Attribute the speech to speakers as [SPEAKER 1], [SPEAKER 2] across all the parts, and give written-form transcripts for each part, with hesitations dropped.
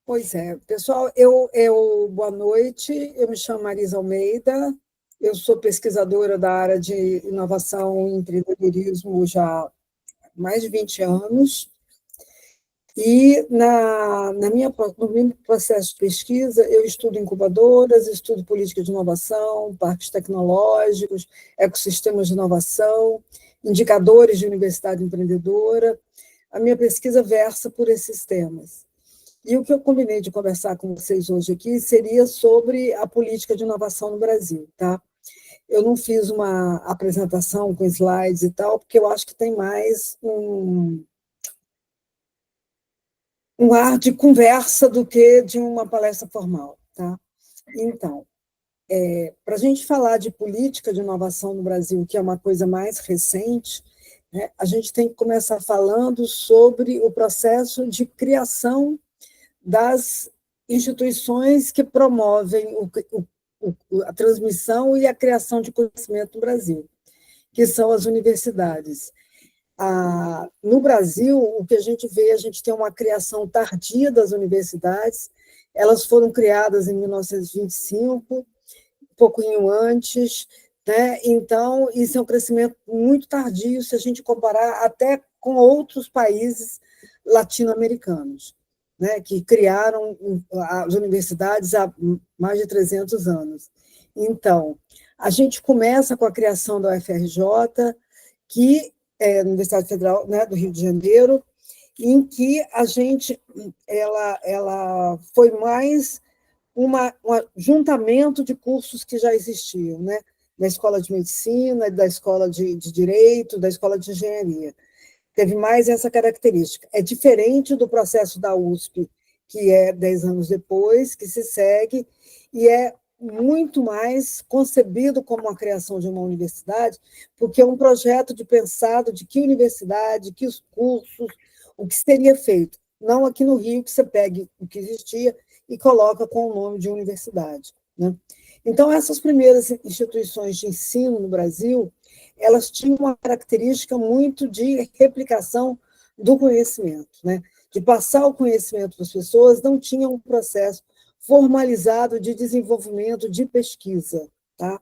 [SPEAKER 1] Pois é, pessoal, boa noite, eu me chamo Marisa Almeida, eu sou pesquisadora da área de inovação e empreendedorismo já há mais de 20 anos, e no meu processo de pesquisa, eu estudo incubadoras, estudo política de inovação, parques tecnológicos, ecossistemas de inovação, indicadores de universidade empreendedora. A minha pesquisa versa por esses temas. E o que eu combinei de conversar com vocês hoje aqui seria sobre a política de inovação no Brasil, tá? Eu não fiz uma apresentação com slides e tal, porque eu acho que tem mais um ar de conversa do que de uma palestra formal, tá? Então, para a gente falar de política de inovação no Brasil, que é uma coisa mais recente, né, a gente tem que começar falando sobre o processo de criação das instituições que promovem a transmissão e a criação de conhecimento no Brasil, que são as universidades. No Brasil, o que a gente tem uma criação tardia das universidades, elas foram criadas em 1925, um pouquinho antes, né? Então, isso é um crescimento muito tardio se a gente comparar até com outros países latino-americanos, né, que criaram as universidades há mais de 300 anos. Então, a gente começa com a criação da UFRJ, que é a Universidade Federal, né, do Rio de Janeiro, em que ela foi mais um juntamento de cursos que já existiam, né, da Escola de Medicina, da Escola de Direito, da Escola de Engenharia. Teve mais essa característica. É diferente do processo da USP, que é 10 anos depois, que se segue, e é muito mais concebido como a criação de uma universidade, porque é um projeto pensado de que universidade, que os cursos, o que seria feito. Não aqui no Rio, que você pegue o que existia e coloca com o nome de universidade, né? Então, essas primeiras instituições de ensino no Brasil, elas tinham uma característica muito de replicação do conhecimento, né? De passar o conhecimento para as pessoas, não tinha um processo formalizado de desenvolvimento de pesquisa, tá?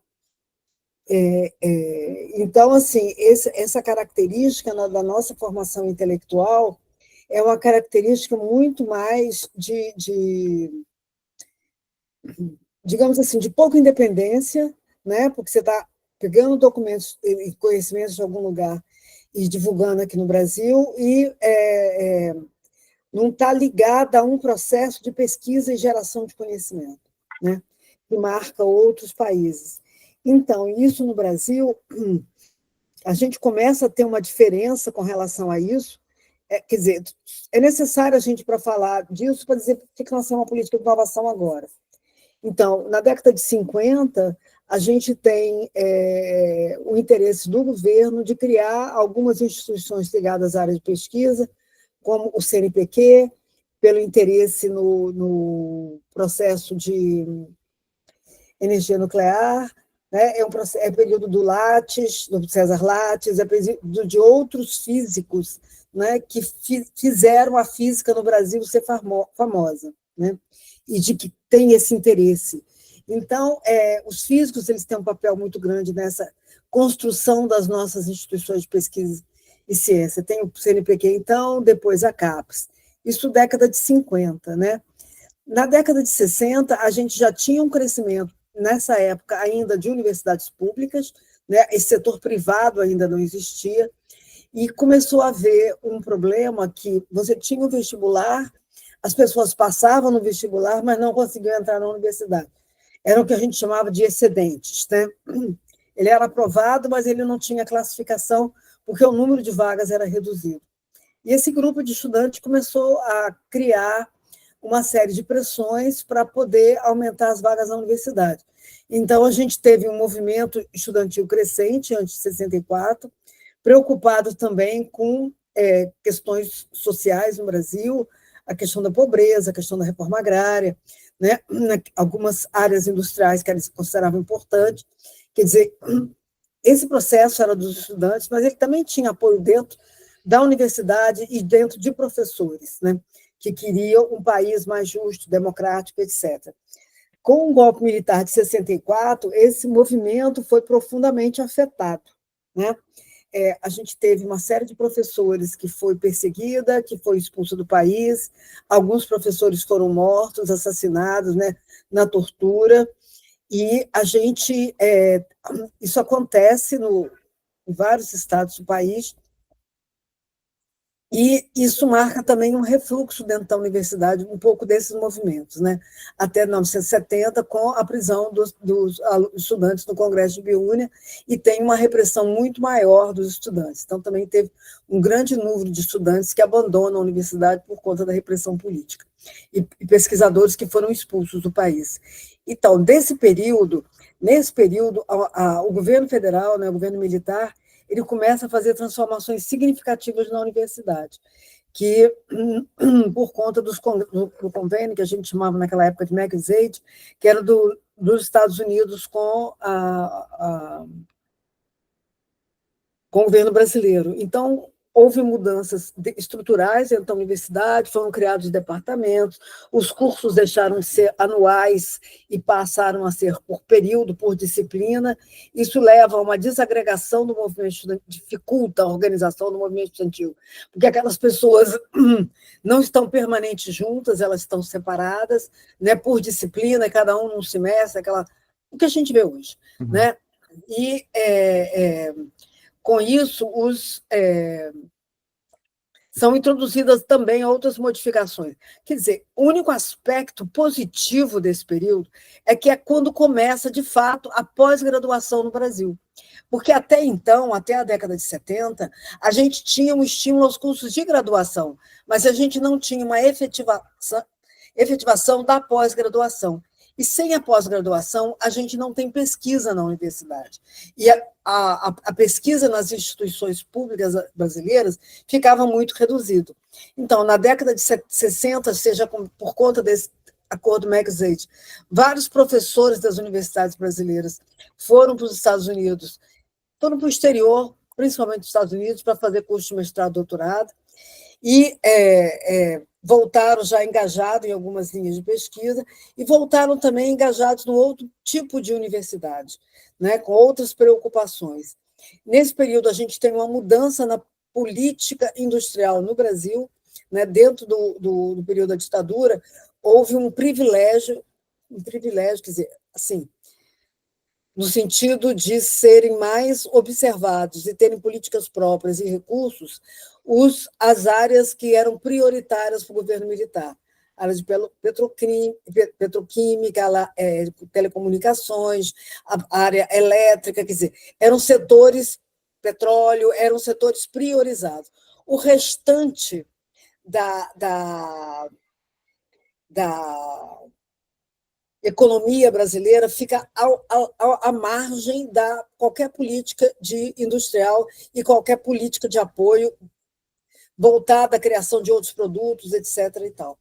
[SPEAKER 1] Então, assim, essa característica da nossa formação intelectual é uma característica muito mais digamos assim, de pouca independência, né? Porque você está pegando documentos e conhecimentos de algum lugar e divulgando aqui no Brasil, e não está ligada a um processo de pesquisa e geração de conhecimento, né, que marca outros países. Então, isso no Brasil, a gente começa a ter uma diferença com relação a isso. Quer dizer, é necessário a gente, para falar disso, para dizer por que nós temos uma política de inovação agora. Então, na década de 50, a gente tem o interesse do governo de criar algumas instituições ligadas à área de pesquisa, como o CNPq, pelo interesse no processo de energia nuclear, né? É período do Lattes, do César Lattes, é período de outros físicos, né, que fizeram a física no Brasil ser famosa, né, e de que tem esse interesse. Então, os físicos eles têm um papel muito grande nessa construção das nossas instituições de pesquisa e ciência. Tem o CNPq, então, depois a CAPES. Isso década de 50, né? Na década de 60, a gente já tinha um crescimento, nessa época ainda, de universidades públicas, né? Esse setor privado ainda não existia, e começou a haver um problema que você tinha o vestibular, as pessoas passavam no vestibular, mas não conseguiam entrar na universidade. Era o que a gente chamava de excedentes, né? Ele era aprovado, mas ele não tinha classificação, porque o número de vagas era reduzido. E esse grupo de estudantes começou a criar uma série de pressões para poder aumentar as vagas na universidade. Então, a gente teve um movimento estudantil crescente, antes de 64, preocupado também com questões sociais no Brasil, a questão da pobreza, a questão da reforma agrária, né? Algumas áreas industriais que eles consideravam importantes. Quer dizer, esse processo era dos estudantes, mas ele também tinha apoio dentro da universidade e dentro de professores, né, que queriam um país mais justo, democrático, etc. Com o golpe militar de 64, esse movimento foi profundamente afetado, né? A gente teve uma série de professores que foi perseguida, que foi expulsa do país, alguns professores foram mortos, assassinados, né, na tortura, e isso acontece em vários estados do país, e isso marca também um refluxo dentro da universidade, um pouco desses movimentos, né? Até 1970, com a prisão dos estudantes no Congresso de Biúna, e tem uma repressão muito maior dos estudantes. Então, também teve um grande número de estudantes que abandonam a universidade por conta da repressão política, e pesquisadores que foram expulsos do país. Então, nesse período, o governo federal, né, o governo militar, ele começa a fazer transformações significativas na universidade, que, por conta do convênio que a gente chamava naquela época de McSaid, que era dos Estados Unidos com o governo brasileiro. Então, houve mudanças estruturais dentro da universidade, foram criados departamentos, os cursos deixaram de ser anuais e passaram a ser por período, por disciplina. Isso leva a uma desagregação do movimento estudantil, dificulta a organização do movimento estudantil, porque aquelas pessoas não estão permanentes juntas, elas estão separadas, né, por disciplina, cada um num semestre, o que a gente vê hoje. Né? E com isso, são introduzidas também outras modificações. Quer dizer, o único aspecto positivo desse período é que é quando começa, de fato, a pós-graduação no Brasil. Porque até então, até a década de 70, a gente tinha um estímulo aos cursos de graduação, mas a gente não tinha uma efetivação da pós-graduação. E sem a pós-graduação, a gente não tem pesquisa na universidade. E a pesquisa nas instituições públicas brasileiras ficava muito reduzido. Então, na década de 60, seja por conta desse acordo McSaid, vários professores das universidades brasileiras foram para os Estados Unidos, foram para o exterior, principalmente os Estados Unidos, para fazer curso de mestrado e doutorado, e voltaram já engajados em algumas linhas de pesquisa e voltaram também engajados no outro tipo de universidade, né, com outras preocupações. Nesse período, a gente tem uma mudança na política industrial no Brasil, né, dentro do período da ditadura, houve um privilégio, quer dizer, assim, no sentido de serem mais observados e terem políticas próprias e recursos, as áreas que eram prioritárias para o governo militar. Área de petroquímica, telecomunicações, a área elétrica, quer dizer, eram setores, petróleo, eram setores priorizados. O restante da economia brasileira fica à margem da qualquer política industrial e qualquer política de apoio voltada à criação de outros produtos, etc. E tal.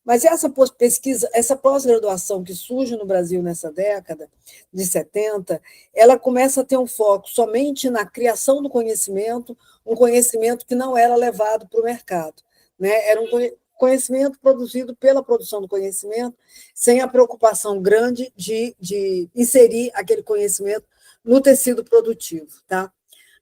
[SPEAKER 1] Mas essa pesquisa, essa pós-graduação que surge no Brasil nessa década de 70, ela começa a ter um foco somente na criação do conhecimento, um conhecimento que não era levado para o mercado, né? Era um conhecimento produzido pela produção do conhecimento, sem a preocupação grande de inserir aquele conhecimento no tecido produtivo. Tá?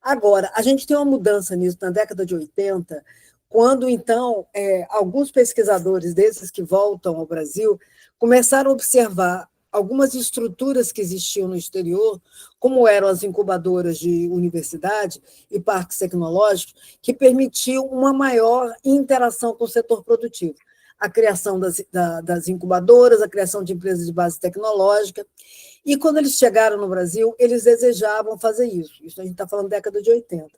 [SPEAKER 1] Agora, a gente tem uma mudança nisso na década de 80, quando, então, alguns pesquisadores desses que voltam ao Brasil começaram a observar algumas estruturas que existiam no exterior, como eram as incubadoras de universidade e parques tecnológicos, que permitiam uma maior interação com o setor produtivo. A criação das incubadoras, a criação de empresas de base tecnológica. E, quando eles chegaram no Brasil, eles desejavam fazer isso. Isso a gente está falando da década de 80.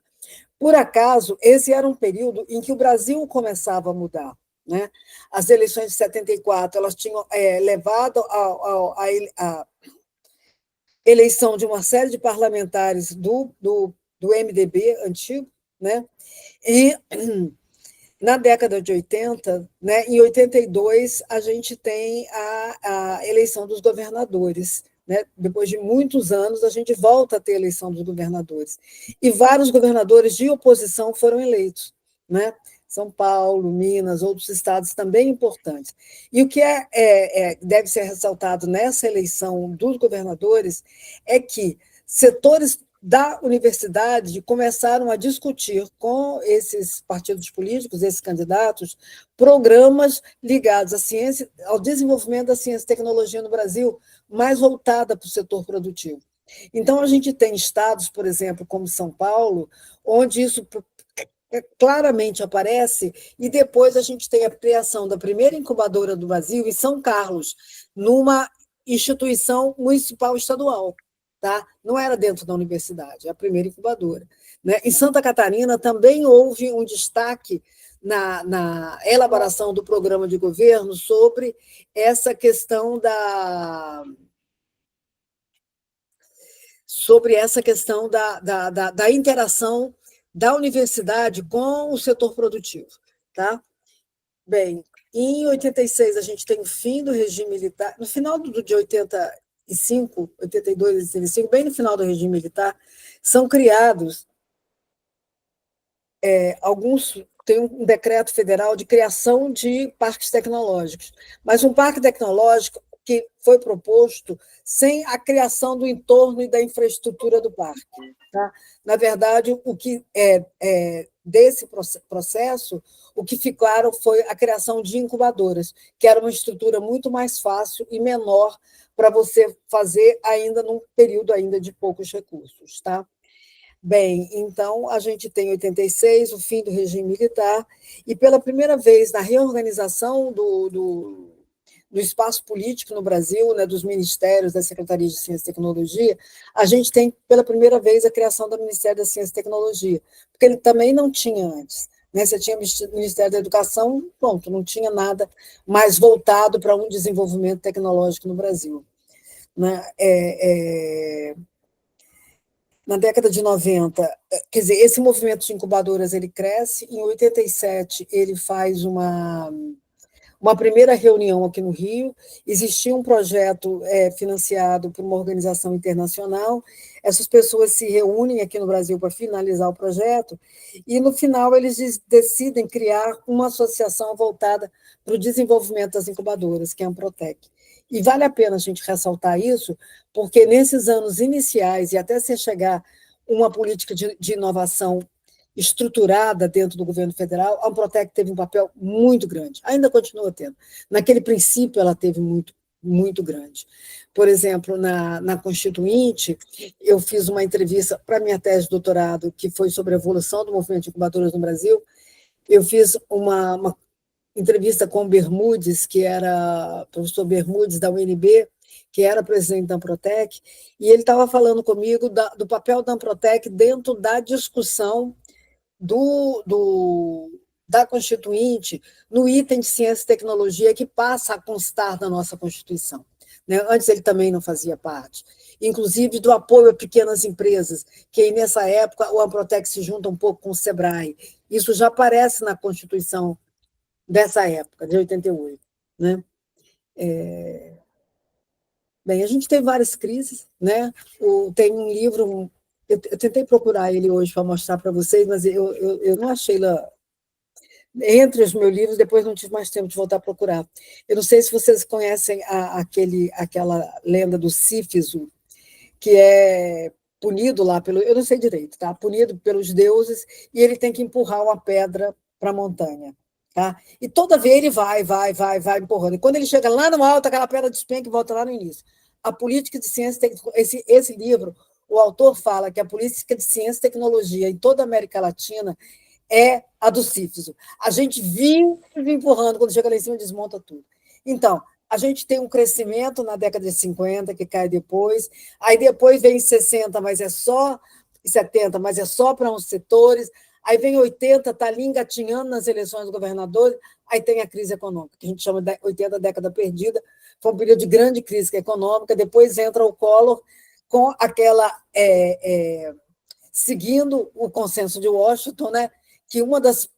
[SPEAKER 1] Por acaso, esse era um período em que o Brasil começava a mudar. Né? As eleições de 74 elas tinham levado a eleição de uma série de parlamentares do MDB antigo, né? E na década de 80, né, em 82, a gente tem a eleição dos governadores. Né? Depois de muitos anos, a gente volta a ter a eleição dos governadores. E vários governadores de oposição foram eleitos. Né? São Paulo, Minas, outros estados também importantes. E o que deve ser ressaltado nessa eleição dos governadores é que setores da universidade começaram a discutir com esses partidos políticos, esses candidatos, programas ligados à ciência, ao desenvolvimento da ciência e tecnologia no Brasil, mais voltada para o setor produtivo. Então, a gente tem estados, por exemplo, como São Paulo, onde isso claramente aparece, e depois a gente tem a criação da primeira incubadora do Brasil em São Carlos, numa instituição municipal estadual. Tá? Não era dentro da universidade, é a primeira incubadora. Né? Em Santa Catarina também houve um destaque na elaboração do programa de governo sobre essa questão da interação da universidade com o setor produtivo. Tá? Bem, em 86 a gente tem o fim do regime militar, no final de 85, 82, 85, bem no final do regime militar, são criados tem um decreto federal de criação de parques tecnológicos, mas um parque tecnológico que foi proposto sem a criação do entorno e da infraestrutura do parque. Tá? Na verdade, o que desse processo, o que ficaram foi a criação de incubadoras, que era uma estrutura muito mais fácil e menor para você fazer ainda num período ainda de poucos recursos. Tá? Bem, então, a gente tem 86, o fim do regime militar, e pela primeira vez na reorganização do espaço político no Brasil, né, dos ministérios, das secretarias de Ciência e Tecnologia, a gente tem pela primeira vez a criação do Ministério da Ciência e Tecnologia, porque ele também não tinha antes. Né? Você tinha o Ministério da Educação, pronto, não tinha nada mais voltado para um desenvolvimento tecnológico no Brasil. Né? Na década de 90, quer dizer, esse movimento de incubadoras ele cresce, em 87 ele faz uma primeira reunião aqui no Rio, existia um projeto financiado por uma organização internacional, essas pessoas se reúnem aqui no Brasil para finalizar o projeto, e no final eles decidem criar uma associação voltada para o desenvolvimento das incubadoras, que é a Amprotec. E vale a pena a gente ressaltar isso, porque nesses anos iniciais, e até se chegar uma política de inovação estruturada dentro do governo federal, a Amprotec teve um papel muito grande, ainda continua tendo. Naquele princípio, ela teve muito grande. Por exemplo, na Constituinte, eu fiz uma entrevista para a minha tese de doutorado, que foi sobre a evolução do movimento de incubadoras no Brasil. Eu fiz uma entrevista com o Bermudes, que era o professor Bermudes, da UNB, que era presidente da Amprotec, e ele estava falando comigo do papel da Amprotec dentro da discussão da Constituinte no item de ciência e tecnologia que passa a constar na nossa Constituição. Né? Antes ele também não fazia parte. Inclusive do apoio a pequenas empresas, que nessa época o Amprotec se junta um pouco com o SEBRAE. Isso já aparece na Constituição dessa época, de 88. Né? Bem, a gente tem várias crises. Né? Tem um livro... Eu tentei procurar ele hoje para mostrar para vocês, mas eu não achei lá entre os meus livros, depois não tive mais tempo de voltar a procurar. Eu não sei se vocês conhecem aquela lenda do Sífiso, que é punido lá pelo... Eu não sei direito, tá? Punido pelos deuses, e ele tem que empurrar uma pedra para a montanha. Tá? E toda vez ele vai empurrando. E quando ele chega lá no alto, aquela pedra despenca e volta lá no início. A política de ciência... Esse livro... O autor fala que a política de ciência e tecnologia em toda a América Latina é a do Sífiso. A gente vive empurrando, quando chega lá em cima, desmonta tudo. Então, a gente tem um crescimento na década de 50, que cai depois, aí depois vem 60, mas é só 70, mas é só para uns setores, aí vem 80, está ali engatinhando nas eleições do governador, aí tem a crise econômica, que a gente chama de 80, década perdida, foi um período de grande crise econômica, depois entra o Collor, com aquela, seguindo o consenso de Washington, né, que uma das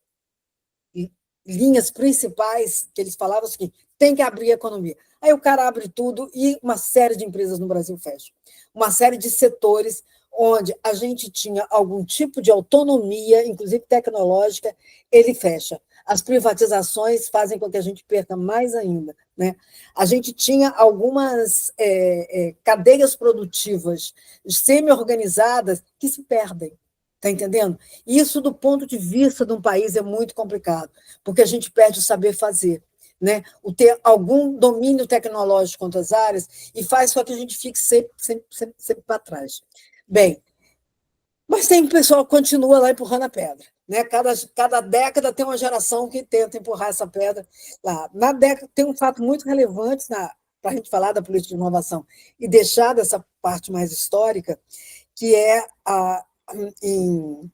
[SPEAKER 1] linhas principais que eles falavam assim, tem que abrir a economia. Aí o cara abre tudo e uma série de empresas no Brasil fecham. Uma série de setores onde a gente tinha algum tipo de autonomia, inclusive tecnológica, ele fecha. As privatizações fazem com que a gente perca mais ainda, né? A gente tinha algumas cadeias produtivas semi-organizadas que se perdem, está entendendo? Isso, do ponto de vista de um país, é muito complicado, porque a gente perde o saber fazer, né? O ter algum domínio tecnológico em outras áreas e faz com que a gente fique sempre para trás. Bem, mas tem um pessoal que continua lá empurrando a pedra. Né? Cada década tem uma geração que tenta empurrar essa pedra lá. Na década, tem um fato muito relevante para a gente falar da política de inovação e deixar dessa parte mais histórica, que é em,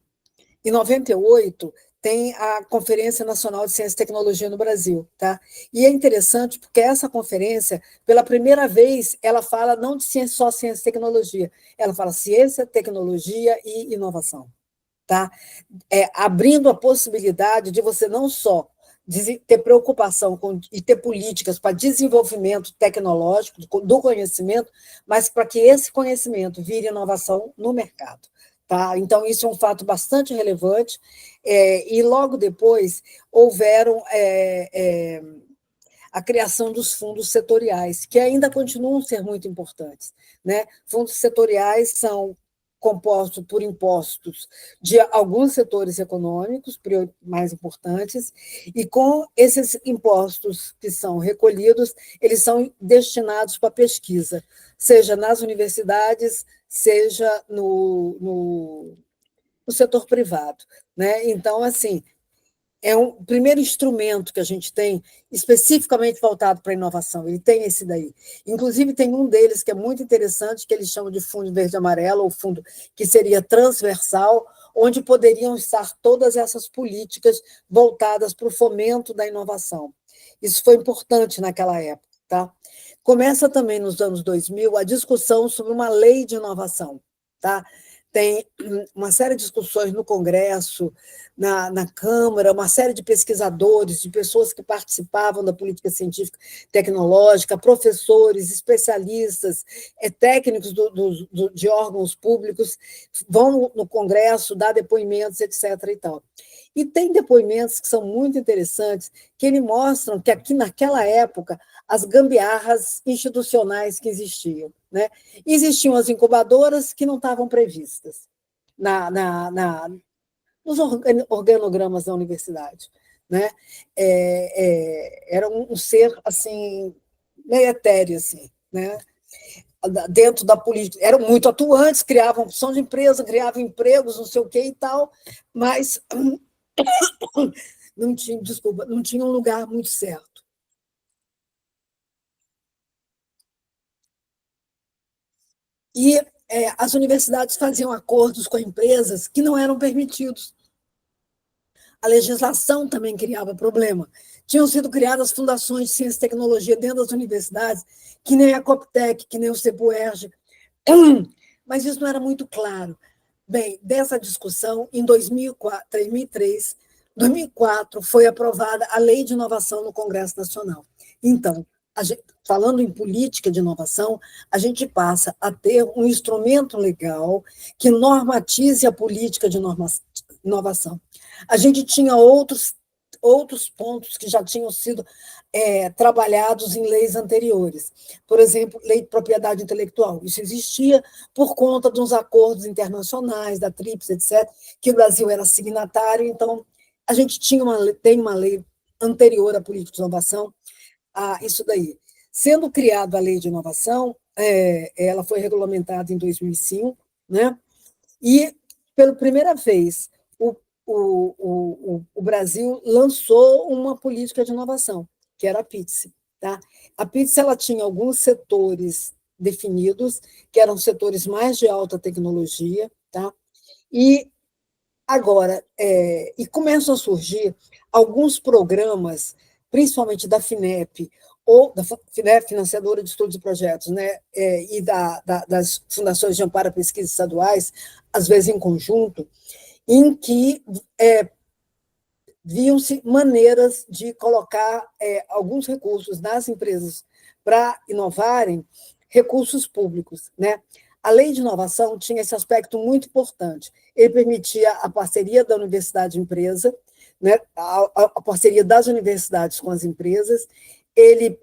[SPEAKER 1] em 98 tem a Conferência Nacional de Ciência e Tecnologia no Brasil. Tá? E é interessante porque essa conferência, pela primeira vez, ela fala não de ciência, só ciência e tecnologia, ela fala ciência, tecnologia e inovação. Tá? Abrindo a possibilidade de você não só ter preocupação e ter políticas para desenvolvimento tecnológico do conhecimento, mas para que esse conhecimento vire inovação no mercado. Tá? Então, isso é um fato bastante relevante, e logo depois houveram a criação dos fundos setoriais, que ainda continuam a ser muito importantes. Né? Fundos setoriais são compostos por impostos de alguns setores econômicos mais importantes, e com esses impostos que são recolhidos, eles são destinados para pesquisa, seja nas universidades, seja no setor privado. Né? Então, assim, é um primeiro instrumento que a gente tem especificamente voltado para a inovação. Ele tem esse daí. Inclusive, tem um deles que é muito interessante, que eles chamam de fundo verde-amarelo, ou fundo que seria transversal, onde poderiam estar todas essas políticas voltadas para o fomento da inovação. Isso foi importante naquela época. Tá? Começa também nos anos 2000 a discussão sobre uma lei de inovação. Tá? Tem uma série de discussões no Congresso, na Câmara, uma série de pesquisadores, de pessoas que participavam da política científica tecnológica, professores, especialistas, técnicos de órgãos públicos, vão no Congresso dar depoimentos, etc. E tal. E tem depoimentos que são muito interessantes, que eles mostram que aqui naquela época as gambiarras institucionais que existiam. Né? Existiam as incubadoras que não estavam previstas nos organogramas da universidade. Né? Era um ser assim, meio etéreo, assim, né? Dentro da política. Eram muito atuantes, criavam opção de empresa, criavam empregos, não sei o que e tal, mas não tinha um lugar muito certo. E as universidades faziam acordos com empresas que não eram permitidos. A legislação também criava problema. Tinham sido criadas fundações de ciência e tecnologia dentro das universidades, que nem a Coptec, que nem o CEPUERJ, mas isso não era muito claro. Bem, dessa discussão, em 2004, foi aprovada a Lei de Inovação no Congresso Nacional. Então, falando em política de inovação, a gente passa a ter um instrumento legal que normatize a política de inovação. A gente tinha outros pontos que já tinham sido trabalhados em leis anteriores. Por exemplo, lei de propriedade intelectual. Isso existia por conta dos acordos internacionais, da TRIPS, etc., que o Brasil era signatário, então a gente tem uma lei anterior à política de inovação, a isso daí. Sendo criada a lei de inovação, ela foi regulamentada em 2005, né? E, pela primeira vez, o Brasil lançou uma política de inovação, que era a PITSE. Tá? A PITSE ela tinha alguns setores definidos, que eram setores mais de alta tecnologia, tá? E agora, e começam a surgir alguns programas, principalmente da FINEP, ou da FINEP, Financiadora de Estudos e Projetos, né? E das fundações de amparo à pesquisa estaduais, às vezes em conjunto, em que viam-se maneiras de colocar alguns recursos nas empresas para inovarem, recursos públicos. Né? A lei de inovação tinha esse aspecto muito importante. Ele permitia a parceria da universidade-empresa, né, a parceria das universidades com as empresas, ele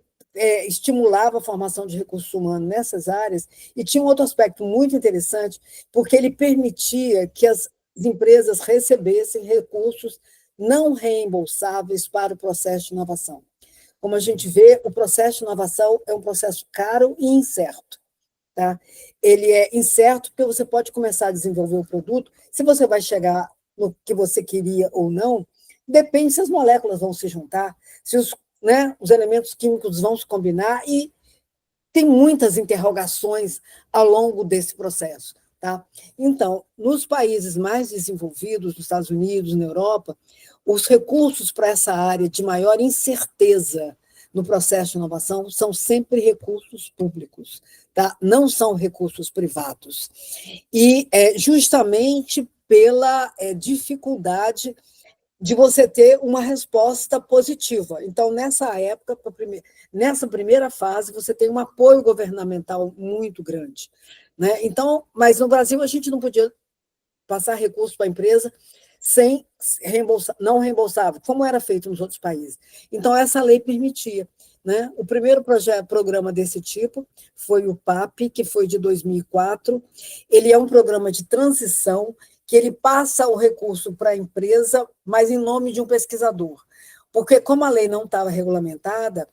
[SPEAKER 1] estimulava a formação de recursos humanos nessas áreas, e tinha um outro aspecto muito interessante, porque ele permitia que as empresas recebessem recursos não reembolsáveis para o processo de inovação. Como a gente vê, o processo de inovação é um processo caro e incerto. Tá? Ele é incerto porque você pode começar a desenvolver o produto, se você vai chegar no que você queria ou não, depende se as moléculas vão se juntar, se os elementos químicos vão se combinar, e tem muitas interrogações ao longo desse processo. Tá? Então, nos países mais desenvolvidos, nos Estados Unidos, na Europa, os recursos para essa área de maior incerteza no processo de inovação são sempre recursos públicos, tá? Não são recursos privados. E justamente pela dificuldade de você ter uma resposta positiva. Então, nessa época, nessa primeira fase, você tem um apoio governamental muito grande. Né? Então, mas no Brasil a gente não podia passar recursos para a empresa sem reembolsar, não reembolsável, como era feito nos outros países. Então, essa lei permitia. Né? O primeiro programa desse tipo foi o PAP, que foi de 2004. Ele é um programa de transição que ele passa o recurso para a empresa, mas em nome de um pesquisador. Porque, como a lei não estava regulamentada,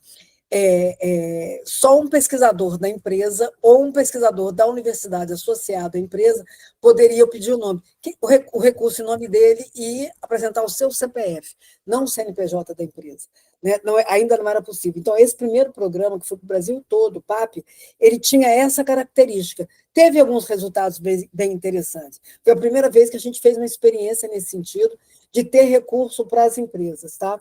[SPEAKER 1] só um pesquisador da empresa ou um pesquisador da universidade associado à empresa poderia pedir o nome, o recurso em nome dele e apresentar o seu CPF, não o CNPJ da empresa. Né? Não, ainda não era possível. Então, esse primeiro programa, que foi para o Brasil todo, o PAP, ele tinha essa característica. Teve alguns resultados bem interessantes. Foi a primeira vez que a gente fez uma experiência nesse sentido, de ter recurso para as empresas. Tá?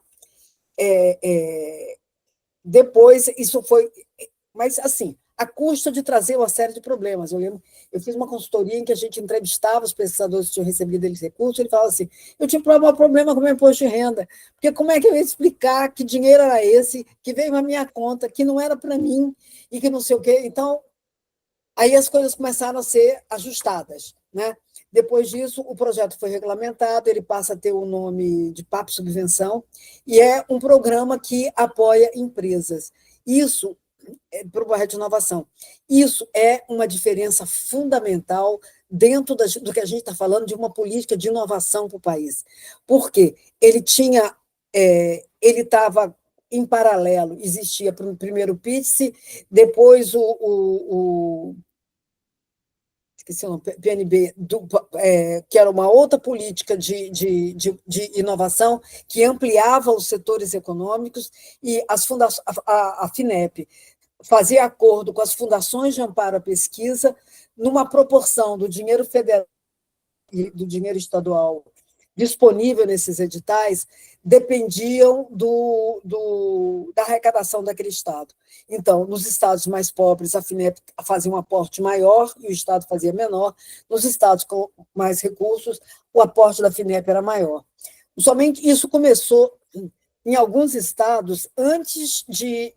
[SPEAKER 1] Depois, isso foi... Mas, assim, à custa de trazer uma série de problemas. Eu lembro, eu fiz uma consultoria em que a gente entrevistava os pesquisadores que tinham recebido eles recursos, e ele falava assim, eu tinha um problema com o meu imposto de renda, porque como é que eu ia explicar que dinheiro era esse, que veio na minha conta, que não era para mim, e que não sei o quê. Então, aí as coisas começaram a ser ajustadas. Né? Depois disso, o projeto foi regulamentado, ele passa a ter o nome de PAP Subvenção, e é um programa que apoia empresas. Isso, para o projeto de inovação, isso é uma diferença fundamental dentro do que a gente está falando de uma política de inovação para o país. Por quê? Ele estava em paralelo, existia primeiro o PITSE, depois esqueci o nome, PNB, que era uma outra política de inovação que ampliava os setores econômicos, e a FINEP fazia acordo com as fundações de amparo à pesquisa numa proporção do dinheiro federal e do dinheiro estadual disponível nesses editais dependiam da arrecadação daquele estado. Então, nos estados mais pobres, a FINEP fazia um aporte maior e o estado fazia menor. Nos estados com mais recursos, o aporte da FINEP era maior. Somente isso começou em alguns estados antes de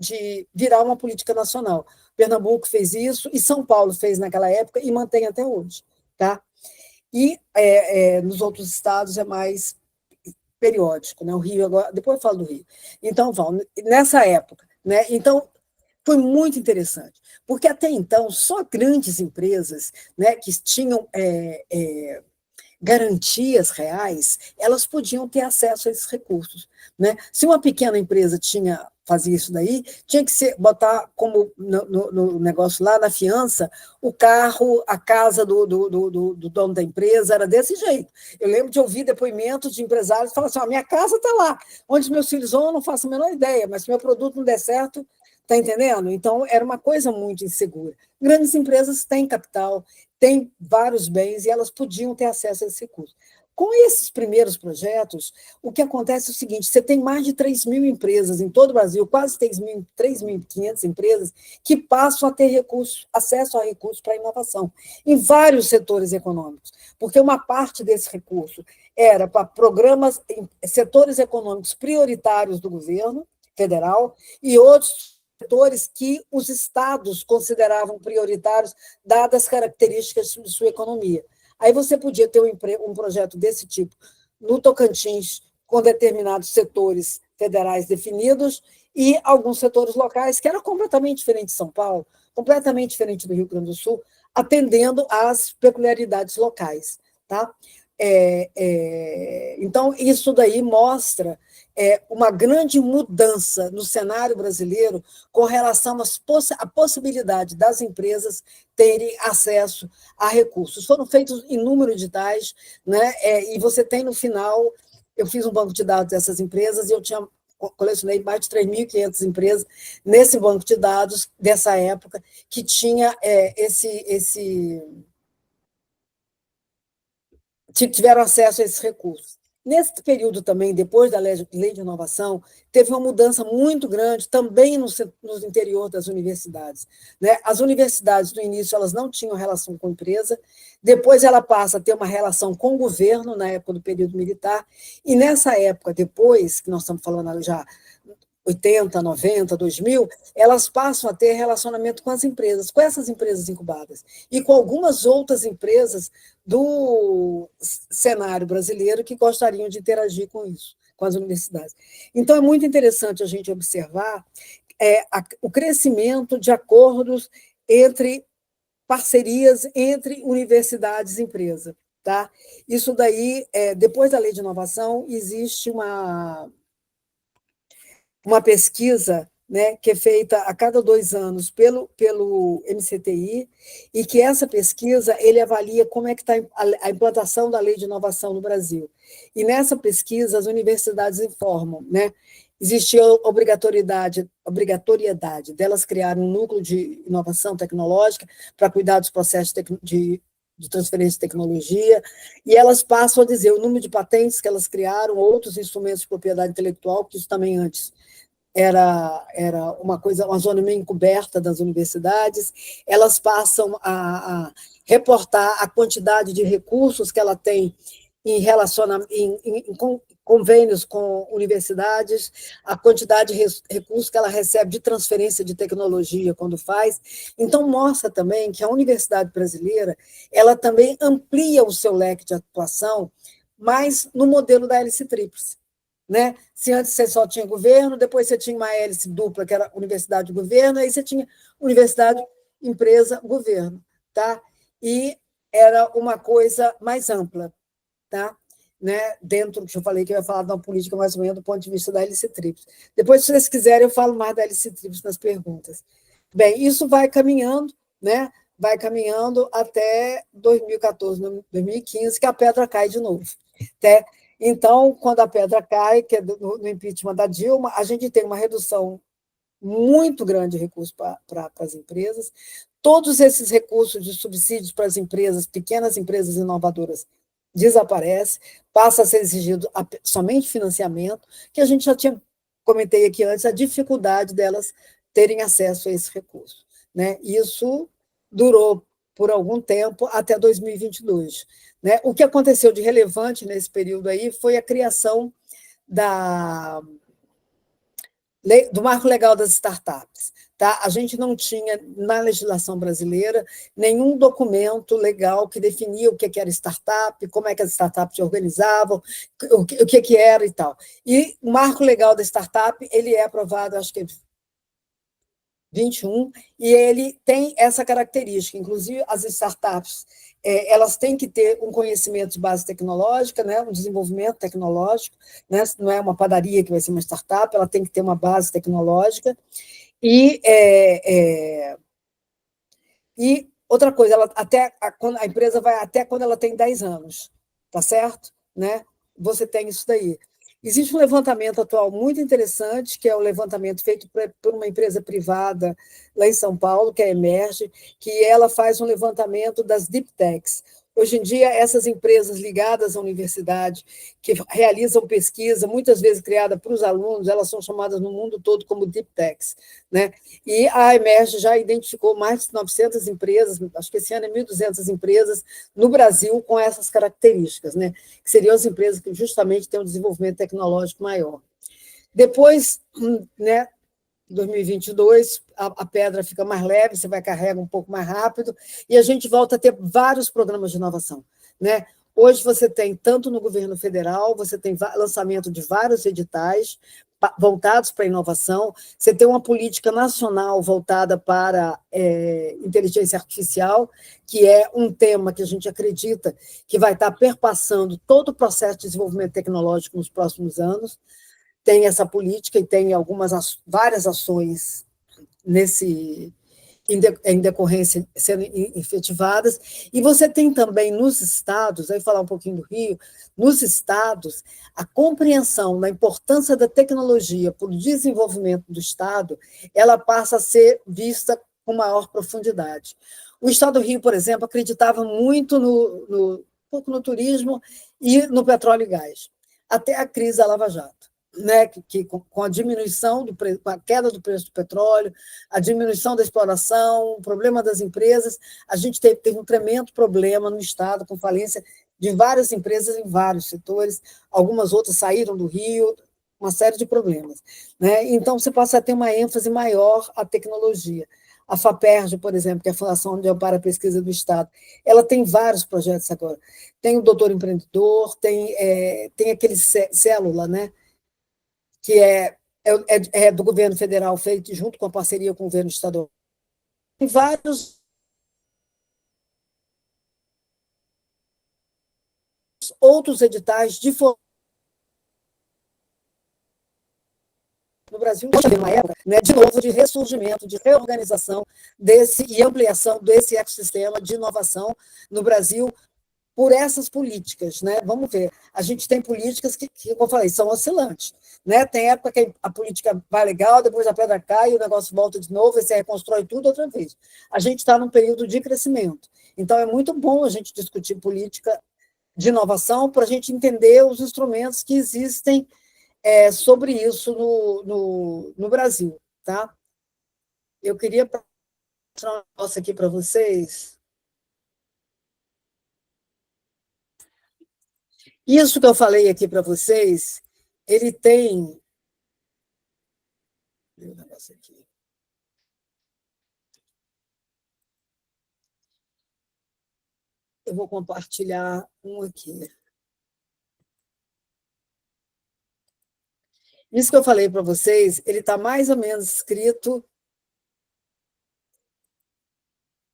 [SPEAKER 1] virar uma política nacional. Pernambuco fez isso e São Paulo fez naquela época e mantém até hoje. Tá? E nos outros estados é mais periódico, né? O Rio agora, depois eu falo do Rio. Então, nessa época, né? Então, foi muito interessante, porque até então só grandes empresas, né, que tinham garantias reais, elas podiam ter acesso a esses recursos. Né? Se uma pequena empresa fazia isso daí, tinha que botar como no negócio lá, na fiança, o carro, a casa do dono da empresa, era desse jeito. Eu lembro de ouvir depoimentos de empresários que falavam assim, minha casa está lá, onde meus filhos vão, eu não faço a menor ideia, mas se meu produto não der certo, está entendendo? Então, era uma coisa muito insegura. Grandes empresas têm capital, têm vários bens, e elas podiam ter acesso a esse recurso. Com esses primeiros projetos, o que acontece é o seguinte, você tem mais de 3 mil empresas em todo o Brasil, quase 3.500 empresas, que passam a ter acesso a recursos para inovação, em vários setores econômicos, porque uma parte desse recurso era para programas, setores econômicos prioritários do governo federal, e outros setores que os estados consideravam prioritários, dadas as características de sua economia. Aí você podia ter um projeto desse tipo no Tocantins, com determinados setores federais definidos, e alguns setores locais que eram completamente diferentes de São Paulo, completamente diferente do Rio Grande do Sul, atendendo às peculiaridades locais. Tá? Então, isso daí mostra uma grande mudança no cenário brasileiro com relação à possibilidade das empresas terem acesso a recursos. Foram feitos inúmeros editais, né? E você tem no final, eu fiz um banco de dados dessas empresas e eu colecionei mais de 3.500 empresas nesse banco de dados dessa época que tinha tiveram acesso a esses recursos. Nesse período também, depois da lei de inovação, teve uma mudança muito grande também no interior das universidades. Né? As universidades, no início, elas não tinham relação com a empresa, depois ela passa a ter uma relação com o governo, na época do período militar, e nessa época, depois, que nós estamos falando já 80, 90, 2000, elas passam a ter relacionamento com as empresas, com essas empresas incubadas, e com algumas outras empresas do cenário brasileiro que gostariam de interagir com isso, com as universidades. Então, é muito interessante a gente observar o crescimento de acordos entre parcerias entre universidades e empresa. Tá? Isso daí, depois da lei de inovação, existe uma pesquisa, né, que é feita a cada 2 anos pelo MCTI, e que essa pesquisa ele avalia como é que está a implantação da lei de inovação no Brasil. E nessa pesquisa as universidades informam, né, existia obrigatoriedade delas criarem um núcleo de inovação tecnológica para cuidar dos processos de transferência de tecnologia, e elas passam a dizer o número de patentes que elas criaram, outros instrumentos de propriedade intelectual, que isso também antes era uma zona meio encoberta das universidades, elas passam a reportar a quantidade de recursos que ela tem em convênios com universidades, a quantidade de recursos que ela recebe de transferência de tecnologia quando faz. Então, mostra também que a universidade brasileira ela também amplia o seu leque de atuação, mas no modelo da hélice tríplice. Né? Se antes você só tinha governo, depois você tinha uma hélice dupla, que era universidade e governo, aí você tinha universidade, empresa, governo. Tá? E era uma coisa mais ampla. Tá? Né? Dentro do que eu falei, que eu ia falar de uma política mais ou menos do ponto de vista da hélice tríplice. Depois, se vocês quiserem, eu falo mais da hélice tríplice nas perguntas. Bem, isso vai caminhando, né? Vai caminhando até 2014, 2015, que a pedra cai de novo. Até então, quando a pedra cai, que é no impeachment da Dilma, a gente tem uma redução muito grande de recursos para as empresas. Todos esses recursos de subsídios para as empresas, pequenas empresas inovadoras, desaparecem, passa a ser exigido somente financiamento, que a gente já comentei aqui antes, a dificuldade delas terem acesso a esse recurso. Né? Isso durou por algum tempo, até 2022. Né? O que aconteceu de relevante nesse período aí foi a criação do marco legal das startups. Tá? A gente não tinha, na legislação brasileira, nenhum documento legal que definia o que era startup, como é que as startups se organizavam, o que era e tal. E o marco legal da startup ele é aprovado, acho que é 21, e ele tem essa característica, inclusive as startups, elas têm que ter um conhecimento de base tecnológica, né, um desenvolvimento tecnológico, né, não é uma padaria que vai ser uma startup, ela tem que ter uma base tecnológica, e outra coisa, a empresa vai até quando ela tem 10 anos, tá certo? Né? Você tem isso daí. Existe um levantamento atual muito interessante, que é o levantamento feito por uma empresa privada lá em São Paulo, que é a Emerge, que ela faz um levantamento das deep techs. Hoje em dia, essas empresas ligadas à universidade, que realizam pesquisa, muitas vezes criada para os alunos, elas são chamadas no mundo todo como deep techs. Né? E a Emerge já identificou mais de 900 empresas, acho que esse ano é 1.200 empresas, no Brasil com essas características, né? Que seriam as empresas que justamente têm um desenvolvimento tecnológico maior. Depois, né, Em 2022, a pedra fica mais leve, você vai carregar um pouco mais rápido, e a gente volta a ter vários programas de inovação, né? Hoje você tem, tanto no governo federal, você tem lançamento de vários editais voltados para a inovação, você tem uma política nacional voltada para inteligência artificial, que é um tema que a gente acredita que vai estar perpassando todo o processo de desenvolvimento tecnológico nos próximos anos. Tem essa política e tem várias ações em decorrência sendo efetivadas, e você tem também nos estados, aí falar um pouquinho do Rio, nos estados, a compreensão da importância da tecnologia para o desenvolvimento do estado, ela passa a ser vista com maior profundidade. O estado do Rio, por exemplo, acreditava muito pouco no turismo e no petróleo e gás, até a crise da Lava Jato. Né, que com a diminuição com a queda do preço do petróleo, a diminuição da exploração, o problema das empresas, a gente teve um tremendo problema no Estado, com falência de várias empresas em vários setores, algumas outras saíram do Rio, uma série de problemas. Né? Então, você passa a ter uma ênfase maior à tecnologia. A FAPERJ, por exemplo, que é a Fundação de Amparo à Pesquisa do Estado, ela tem vários projetos agora. Tem o Doutor Empreendedor, tem aquele Célula, né? Que é do governo federal, feito junto com a parceria com o governo estadual. Tem vários outros editais de no Brasil, uma época, né, de novo, de ressurgimento, de reorganização e ampliação desse ecossistema de inovação no Brasil, por essas políticas, né? Vamos ver. A gente tem políticas que, como eu falei, são oscilantes, né? Tem época que a política vai legal, depois a pedra cai, o negócio volta de novo, e você reconstrói tudo outra vez. A gente está num período de crescimento. Então, é muito bom a gente discutir política de inovação para a gente entender os instrumentos que existem sobre isso no Brasil, tá? Eu queria mostrar um negócio aqui para vocês. Isso que eu falei aqui para vocês, ele tem. Eu vou compartilhar um aqui. Isso que eu falei para vocês, ele está mais ou menos escrito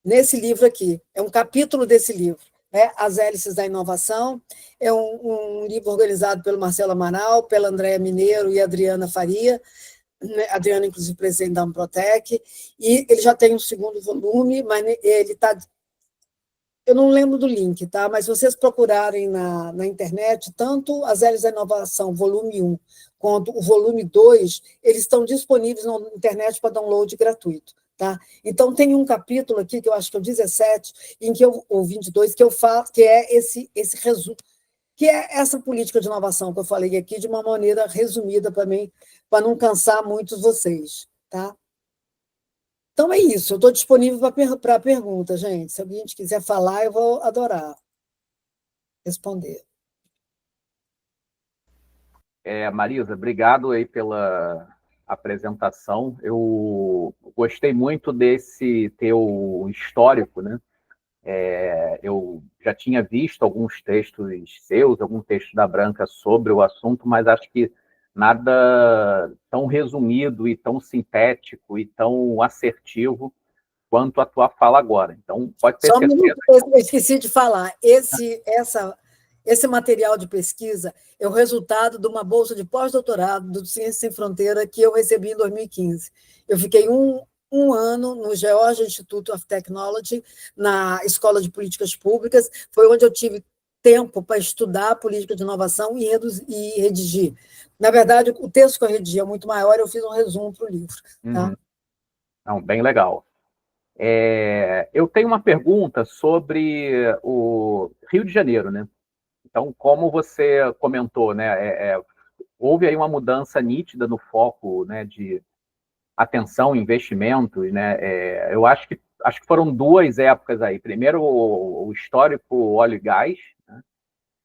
[SPEAKER 1] nesse livro aqui. É um capítulo desse livro. Né? As Hélices da Inovação. É um livro organizado pelo Marcelo Amaral, pela Andréa Mineiro e Adriana Faria. Adriana, inclusive, presidente da Amprotec. E ele já tem um segundo volume, mas ele está... Eu não lembro do link, tá? Mas se vocês procurarem na internet, tanto as Hélices da Inovação, volume 1, quanto o volume 2, eles estão disponíveis na internet para download gratuito. Tá? Então, tem um capítulo aqui, que eu acho que é o 17, ou 22, que eu falo, que é esse resumo, que é essa política de inovação que eu falei aqui, de uma maneira resumida para mim, para não cansar muitos vocês. Tá? Então, é isso. Eu estou disponível para pergunta, gente. Se alguém quiser falar, eu vou adorar responder.
[SPEAKER 2] Marisa, obrigado aí pela apresentação. Eu gostei muito desse teu histórico, né? Eu já tinha visto alguns textos seus, algum texto da Branca sobre o assunto, mas acho que nada tão resumido e tão sintético e tão assertivo quanto a tua fala agora. Então, pode ter certeza.
[SPEAKER 1] Eu esqueci de falar. Esse material de pesquisa é o resultado de uma bolsa de pós-doutorado do Ciências Sem Fronteira que eu recebi em 2015. Eu fiquei um ano no Georgia Institute of Technology, na Escola de Políticas Públicas, foi onde eu tive tempo para estudar política de inovação e redigir. Na verdade, o texto que eu redigi é muito maior, eu fiz um resumo para o livro. Tá?
[SPEAKER 2] Não, bem legal. Eu tenho uma pergunta sobre o Rio de Janeiro, né? Então, como você comentou, né, houve aí uma mudança nítida no foco, né, de atenção, investimentos, né? Eu acho que foram duas épocas aí. Primeiro, o histórico óleo e gás, né?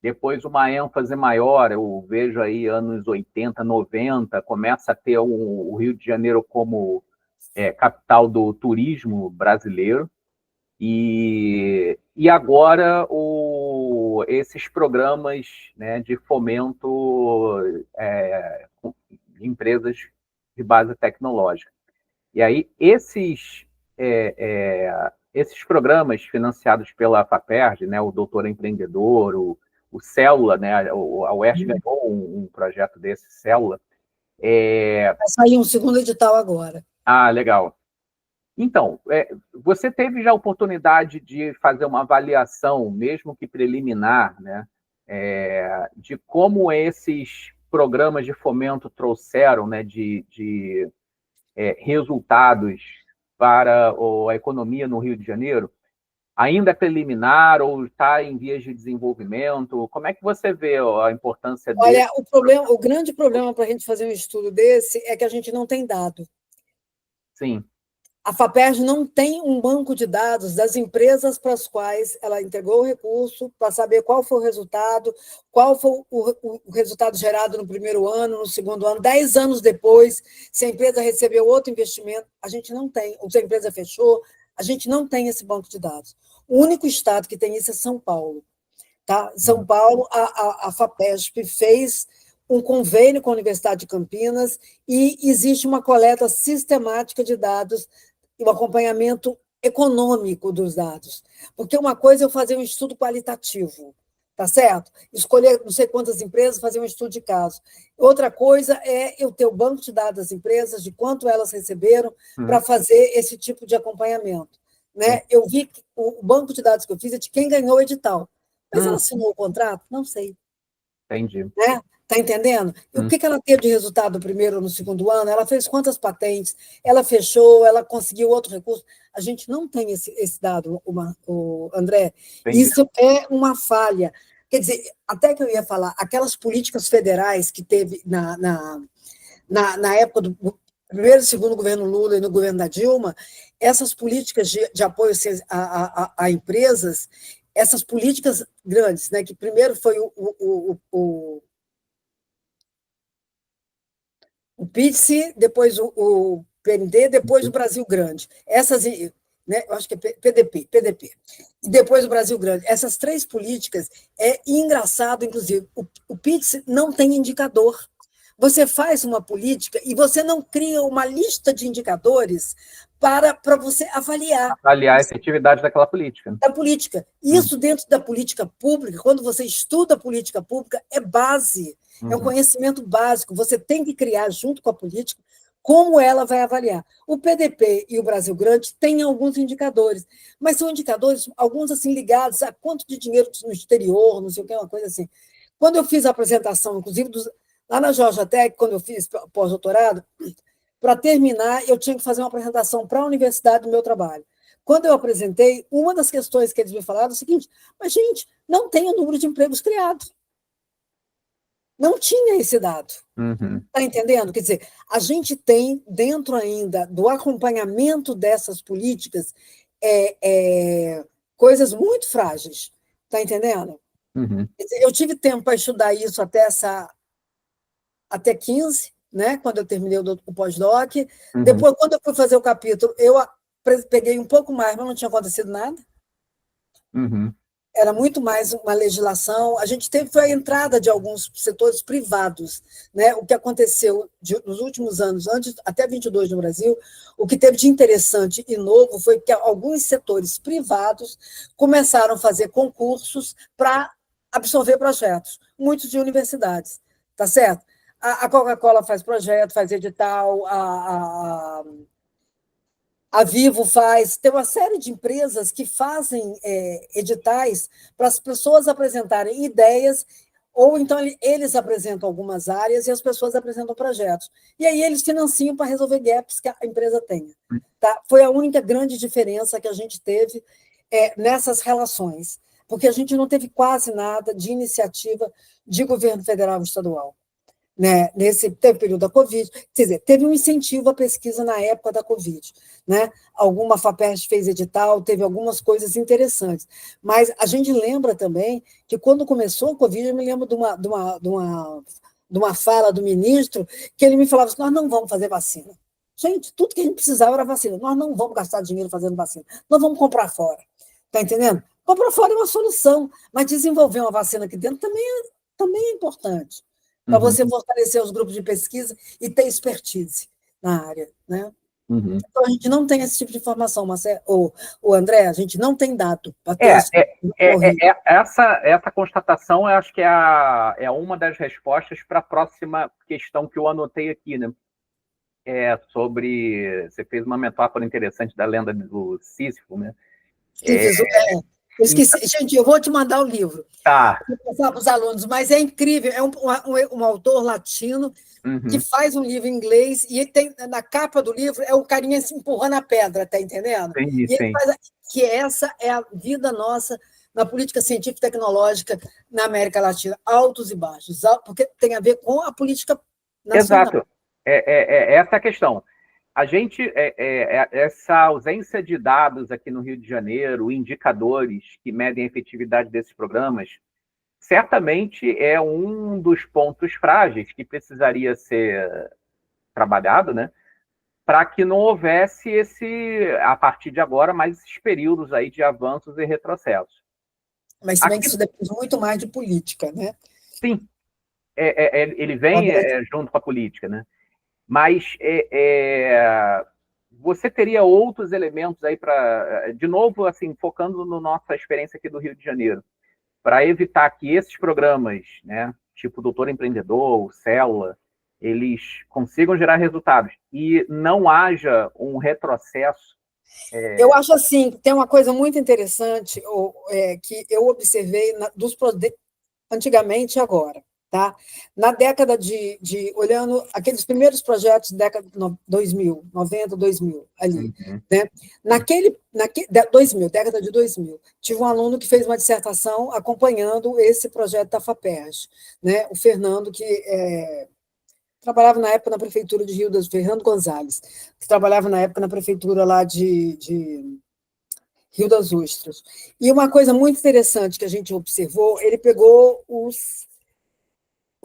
[SPEAKER 2] depois uma ênfase maior, eu vejo aí anos 80, 90, começa a ter o Rio de Janeiro como capital do turismo brasileiro, e agora esses programas, né, de fomento de empresas de base tecnológica. E aí, esses programas financiados pela FAPERJ, né, o Doutor Empreendedor, o Célula, né, a UERJ ganhou um projeto desse, Célula.
[SPEAKER 1] Vai sair um segundo edital agora.
[SPEAKER 2] Ah, legal. Então, você teve já a oportunidade de fazer uma avaliação, mesmo que preliminar, né, de como esses programas de fomento trouxeram, né, de resultados para a economia no Rio de Janeiro? Ainda é preliminar ou está em vias de desenvolvimento? Como é que você vê a importância dele?
[SPEAKER 1] Olha, o grande problema para a gente fazer um estudo desse é que a gente não tem dado.
[SPEAKER 2] Sim.
[SPEAKER 1] A FAPERJ não tem um banco de dados das empresas para as quais ela entregou o recurso, para saber qual foi qual foi o resultado gerado no primeiro ano, no segundo ano, 10 anos depois, se a empresa recebeu outro investimento. A gente não tem, ou se a empresa fechou, a gente não tem esse banco de dados. O único estado que tem isso é São Paulo. Tá? São Paulo, a FAPESP fez um convênio com a Universidade de Campinas e existe uma coleta sistemática de dados e um acompanhamento econômico dos dados. Porque uma coisa é eu fazer um estudo qualitativo, tá certo? Escolher não sei quantas empresas, fazer um estudo de caso. Outra coisa é eu ter o banco de dados das empresas, de quanto elas receberam, para fazer esse tipo de acompanhamento. Né? Eu vi que o banco de dados que eu fiz é de quem ganhou o edital. Mas ela assinou o contrato? Não sei.
[SPEAKER 2] Entendi.
[SPEAKER 1] Né? Está entendendo? E o que ela teve de resultado no primeiro ou no segundo ano? Ela fez quantas patentes? Ela fechou? Ela conseguiu outro recurso? A gente não tem esse dado, o André.
[SPEAKER 2] Entendi.
[SPEAKER 1] Isso é uma falha. Quer dizer, até que eu ia falar, aquelas políticas federais que teve na época do primeiro e segundo governo Lula e no governo da Dilma, essas políticas de apoio a empresas, essas políticas grandes, né, que primeiro foi o PITSE, depois o PND, depois o Brasil Grande. Essas, né, eu acho que é PDP, e depois o Brasil Grande. Essas três políticas, é engraçado, inclusive, o PITSE não tem indicador. Você faz uma política e você não cria uma lista de indicadores para você avaliar.
[SPEAKER 2] Avaliar a efetividade daquela política.
[SPEAKER 1] Da política. Isso dentro da política pública, quando você estuda a política pública, é base, é um conhecimento básico. Você tem que criar, junto com a política, como ela vai avaliar. O PDP e o Brasil Grande têm alguns indicadores, mas são indicadores, alguns assim ligados a quanto de dinheiro no exterior, não sei o que, uma coisa assim. Quando eu fiz a apresentação, inclusive, lá na Georgia Tech, quando eu fiz pós-doutorado, para terminar, eu tinha que fazer uma apresentação para a universidade do meu trabalho. Quando eu apresentei, uma das questões que eles me falaram é o seguinte: mas, gente, não tem o número de empregos criados. Não tinha esse dado. Está entendendo? Quer dizer, a gente tem, dentro ainda do acompanhamento dessas políticas, coisas muito frágeis. Está entendendo? Eu tive tempo para estudar isso até 15, né, quando eu terminei o pós-doc. Depois, quando eu fui fazer o capítulo, eu peguei um pouco mais, mas não tinha acontecido nada. Era muito mais uma legislação. A gente teve foi a entrada de alguns setores privados. Né? O que aconteceu nos últimos anos, até 22 no Brasil, o que teve de interessante e novo foi que alguns setores privados começaram a fazer concursos para absorver projetos, muitos de universidades. Tá certo? A Coca-Cola faz projeto, faz edital, a Vivo faz, tem uma série de empresas que fazem editais para as pessoas apresentarem ideias, ou então eles apresentam algumas áreas e as pessoas apresentam projetos. E aí eles financiam para resolver gaps que a empresa tenha. Tá? Foi a única grande diferença que a gente teve nessas relações, porque a gente não teve quase nada de iniciativa de governo federal e estadual. né, teve período da Covid, quer dizer, teve um incentivo à pesquisa na época da Covid, né? Alguma FAPESP fez edital, teve algumas coisas interessantes, mas a gente lembra também que quando começou a Covid, eu me lembro de uma fala do ministro, que ele me falava assim, nós não vamos fazer vacina. Gente, tudo que a gente precisava era vacina, nós não vamos gastar dinheiro fazendo vacina, nós vamos comprar fora, está entendendo? Comprar fora é uma solução, mas desenvolver uma vacina aqui dentro também é importante, para você fortalecer os grupos de pesquisa e ter expertise na área, né? Então, a gente não tem esse tipo de informação, Marcelo, o André, a gente não tem dado para ter isso.
[SPEAKER 2] Essa constatação, eu acho que é uma das respostas para a próxima questão que eu anotei aqui, né? Você fez uma metáfora interessante da lenda do Sísifo, né?
[SPEAKER 1] Eu esqueci. Gente, eu vou te mandar o livro.
[SPEAKER 2] Tá.
[SPEAKER 1] Vou passar para os alunos, mas é incrível. É um autor latino que faz um livro em inglês e ele tem, na capa do livro é o carinha se empurrando a pedra, tá entendendo?
[SPEAKER 2] Sim,
[SPEAKER 1] e ele faz que essa é a vida nossa na política científica e tecnológica na América Latina, altos e baixos, porque tem a ver com a política nacional.
[SPEAKER 2] Exato. Essa é a questão. A gente, essa ausência de dados aqui no Rio de Janeiro, indicadores que medem a efetividade desses programas, certamente é um dos pontos frágeis que precisaria ser trabalhado, né? Para que não houvesse a partir de agora, mais esses períodos aí de avanços e retrocessos.
[SPEAKER 1] Mas se bem que isso depende muito mais de política, né?
[SPEAKER 2] Sim, ele vem junto com a política, né? Mas você teria outros elementos aí para, de novo, assim, focando na nossa experiência aqui do Rio de Janeiro, para evitar que esses programas, né, tipo Doutor Empreendedor, Célula, eles consigam gerar resultados e não haja um retrocesso.
[SPEAKER 1] Eu acho assim, tem uma coisa muito interessante que eu observei antigamente e agora. Tá? Na década olhando aqueles primeiros projetos, década de 2000, 90, 2000, ali, né? 2000, década de 2000, tive um aluno que fez uma dissertação acompanhando esse projeto da FAPERJ, né? O Fernando, que trabalhava na época na prefeitura de Rio das Fernando Gonzalez, que trabalhava na época na prefeitura lá de Rio das Ostras. E uma coisa muito interessante que a gente observou, ele pegou o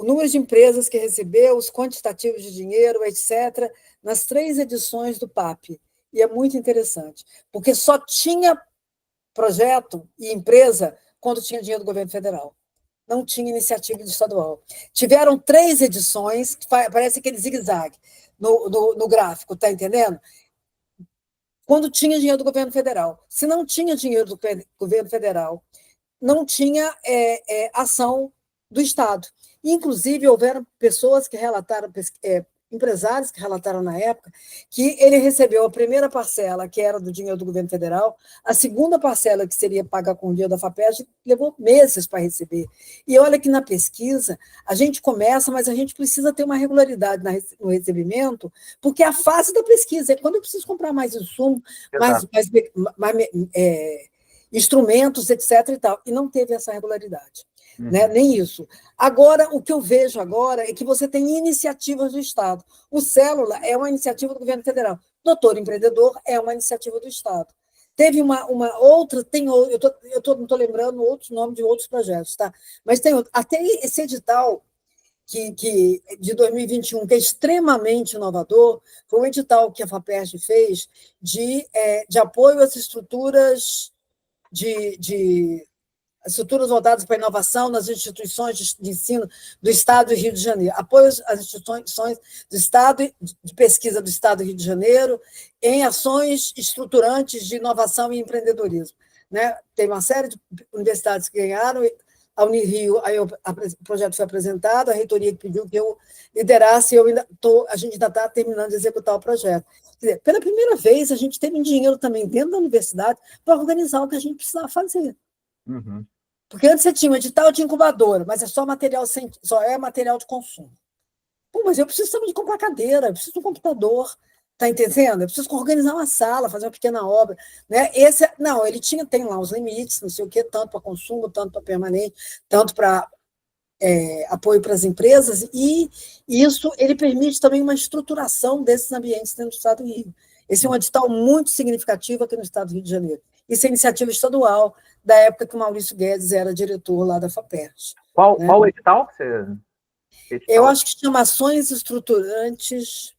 [SPEAKER 1] número de empresas que recebeu, os quantitativos de dinheiro, etc., nas 3 edições do PAP. E é muito interessante, porque só tinha projeto e empresa quando tinha dinheiro do governo federal. Não tinha iniciativa estadual. Tiveram 3 edições, que parece aquele zigue-zague no gráfico, está entendendo? Quando tinha dinheiro do governo federal. Se não tinha dinheiro do governo federal, não tinha ação do Estado. Inclusive, houveram pessoas que relataram, empresários que relataram na época, que ele recebeu a primeira parcela, que era do dinheiro do governo federal, a segunda parcela, que seria paga com o dinheiro da FAPERJ, levou meses para receber. E olha que na pesquisa, a gente começa, mas a gente precisa ter uma regularidade no recebimento, porque é a fase da pesquisa, é quando eu preciso comprar mais insumo, mais instrumentos, etc. e tal. E não teve essa regularidade. Né? Nem isso. Agora, o que eu vejo agora é que você tem iniciativas do Estado. O Célula é uma iniciativa do governo federal. Doutor Empreendedor é uma iniciativa do Estado. Teve uma outra, não estou lembrando outros nomes de outros projetos, tá? Mas tem até esse edital de 2021, que é extremamente inovador, foi um edital que a FAPERJ fez de apoio às estruturas estruturas voltadas para a inovação nas instituições de ensino do Estado do Rio de Janeiro, apoio às instituições do Estado, de pesquisa do Estado do Rio de Janeiro, em ações estruturantes de inovação e empreendedorismo. Né? Tem uma série de universidades que ganharam, a Unirio, aí o projeto foi apresentado, a reitoria que pediu que eu liderasse, a gente ainda está terminando de executar o projeto. Quer dizer, pela primeira vez, a gente teve dinheiro também dentro da universidade para organizar o que a gente precisava fazer. Porque antes você tinha um edital de incubadora, mas é só material de consumo. Pô, mas eu preciso também de comprar cadeira, eu preciso de um computador, tá entendendo? Eu preciso organizar uma sala, fazer uma pequena obra. Né? Ele tem lá os limites, não sei o quê, tanto para consumo, tanto para permanente, tanto para apoio para as empresas, e isso ele permite também uma estruturação desses ambientes dentro do Estado do Rio. Esse é um edital muito significativo aqui no Estado do Rio de Janeiro. Isso é iniciativa estadual, da época que o Maurício Guedes era diretor lá da FAPERJ.
[SPEAKER 2] Qual,
[SPEAKER 1] Né?
[SPEAKER 2] qual edital que você...
[SPEAKER 1] Eu acho que chama Ações Estruturantes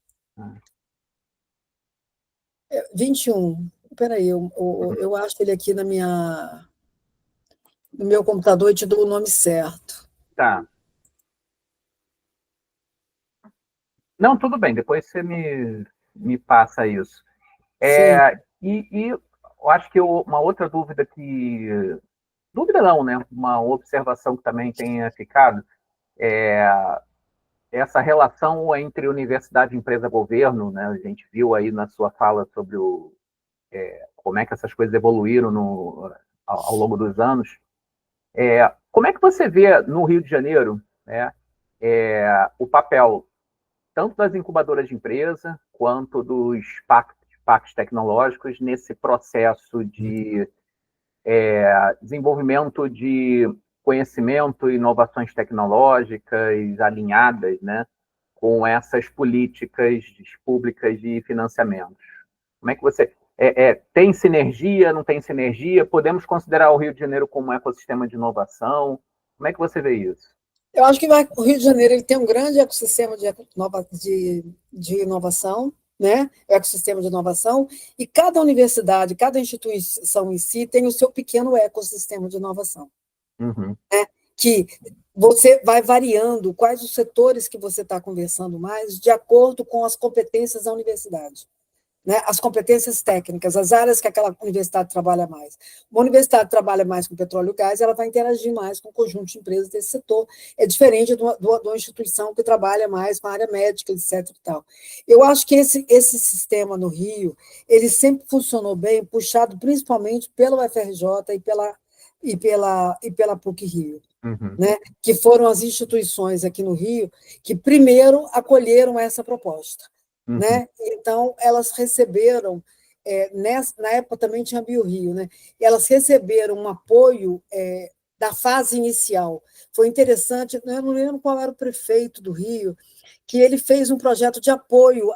[SPEAKER 1] 21. Espera aí, eu acho ele aqui no meu computador e te dou o nome certo.
[SPEAKER 2] Tá. Não, tudo bem, depois você me passa isso. E eu acho que uma outra dúvida que... Dúvida não, né? Uma observação que também tenha ficado é essa relação entre universidade, empresa, governo, né? A gente viu aí na sua fala sobre como é que essas coisas evoluíram ao longo dos anos. Como é que você vê no Rio de Janeiro, né, o papel tanto das incubadoras de empresa quanto dos parques tecnológicos nesse processo de desenvolvimento de conhecimento e inovações tecnológicas alinhadas, né, com essas políticas públicas de financiamento? Como é que você... tem sinergia, não tem sinergia? Podemos considerar o Rio de Janeiro como um ecossistema de inovação? Como é que você vê isso?
[SPEAKER 1] Eu acho que o Rio de Janeiro ele tem um grande ecossistema de inovação, né? Ecossistema de inovação, e cada universidade, cada instituição em si tem o seu pequeno ecossistema de inovação.
[SPEAKER 2] Uhum.
[SPEAKER 1] Né? Que você vai variando quais os setores que você está conversando mais, de acordo com as competências da universidade. Né, as competências técnicas, as áreas que aquela universidade trabalha mais. Uma universidade trabalha mais com petróleo e gás, ela vai interagir mais com o conjunto de empresas desse setor. É diferente de uma instituição que trabalha mais com a área médica, etc. E tal. Eu acho que esse sistema no Rio, ele sempre funcionou bem, puxado principalmente pela UFRJ e pela PUC-Rio.
[SPEAKER 2] Uhum.
[SPEAKER 1] Né, que foram as instituições aqui no Rio que primeiro acolheram essa proposta.
[SPEAKER 2] Uhum.
[SPEAKER 1] Né? Então, elas receberam, na época também tinha BioRio, né? Elas receberam um apoio da fase inicial. Foi interessante, eu não lembro qual era o prefeito do Rio, que ele fez um projeto de apoio